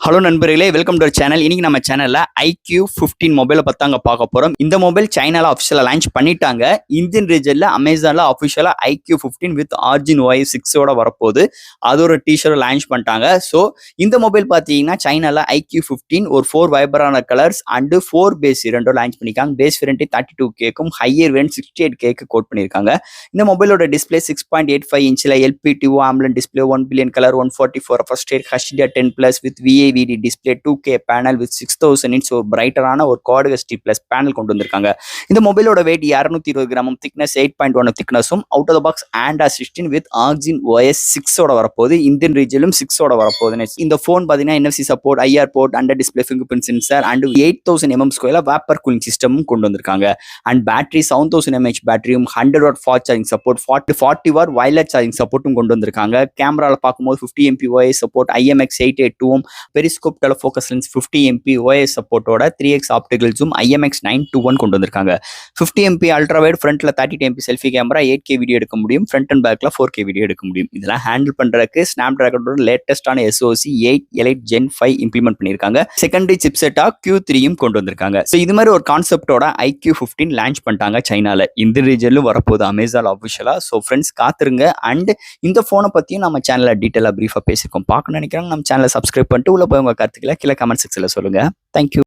Hello நண்பர்களே, welcome to our channel. இன்னைக்கு நம்ம சேனல்ல iQ15 மொபைலை பத்தாங்க பார்க்க போறோம். இந்த மொபைல் சைனால அஃபிஷியலா லான்ச் பண்ணிட்டாங்க. இந்தியன் ரீஜன்ல அமேசான்ல அஃபிஷியலா iQ15 வித் ஆர்ஜின் OS 6ஓட வரப்போகுது. அது ஒரு டீஷர்ட் லான்ச் பண்ணிட்டாங்க. ஸோ இந்த மொபைல் பார்த்தீங்கன்னா சைனால iQ15 ஒரு 4 வைபரான கலர்ஸ் அண்ட் 4 பேஸ் இரண்டோ லான்ச் பண்ணிருக்காங்க. பேஸ் வேரியன்ட் 32Kக்கும் ஹையர் வேரியன்ட் 68Kக்கு கோட் பண்ணியிருக்காங்க. இந்த மொபைலோட டிஸ்பிளே 6.85 இன்ச்சில் LPTO AMOLED display 1 billion colour 144 first HDR10+ with VAVD display 2K panel with 6000 inch ஒரு பிரைட்டரான ஒரு Quad HD Plus பேனல் கொண்டு வந்திருக்காங்க. இந்த மொபைலோட வெயிட் 220 கிராமும் திக்னஸ் 8.1 திக்னஸும் out of the box Android 16 with Origin OS 6ஓட வரப்போகுது. இந்தியன் ரீஜனிலும் 6ஓட வரப்போகுது. இந்த ஃபோன் பார்த்தீங்கன்னா NFC support, IR port, under display fingerprint sensor and 8000 mm ஸ்கொயர்ல வேப்பர் கூலிங் சிஸ்டமும் கொண்டு வந்திருக்காங்க. அண்ட் பேட்டரி 7000 mAh பேட்டரியும் 100 watt fast charging support, 40 watt wireless charging சப்போர்ட்டும் கொண்டு வந்திருக்காங்க. கேமரால பார்க்கும்போது 50 MP OIS support, IMX882 periscope telefocus lens 50 MP OIS சப்போர்ட்டோட 3x ஆப்டிகல் ஜூம் IMX921 கொண்டு வந்திருக்காங்க. 50 MP அல்ட்ரா வைட் ஃப்ரண்ட்ல 32 MP selfie camera 8K video எடுக்க முடியும். ஃப்ரண்ட் அண்ட் பேக்ல 4K வீடியோ எடுக்க முடியும். இதெல்லாம் ஹேண்டில் பண்றதுக்கு ஸ்னாப்டிராகனோட லேட்டஸ்டான SoC 8 Elite Gen 5 இம்ப்ளிமெண்ட் பண்ணியிருக்காங்க. செகண்டரி சிப்செட்டா Q3யும் கொண்டு வந்திருக்காங்க. ஸோ இது மாதிரி ஒரு கான்செப்டோட iQ15 லான்ச் பண்ணிட்டாங்க சைனால. இந்த ரீஜன்லும் வரப்போகுது அமேசான் ஆஃபிஷியலா. ஸோ ஃப்ரெண்ட்ஸ் காத்துருங்க. அண்ட் இந்த ஃபோனை பற்றியும் நம்ம சேனல்ல டீட்டெயிலாக ப்ரீஃபாக பேசியிருக்கோம். பார்க்கணும்னு நினைக்கிறோம் நம்ம சேனலை சப்ஸ்கிரைப் பண்ணிட்டு உள்ள போய் உங்க கருத்துக்களை கீழே கமெண்ட் செக்ஷன்ல சொல்லுங்க. தேங்க்யூ.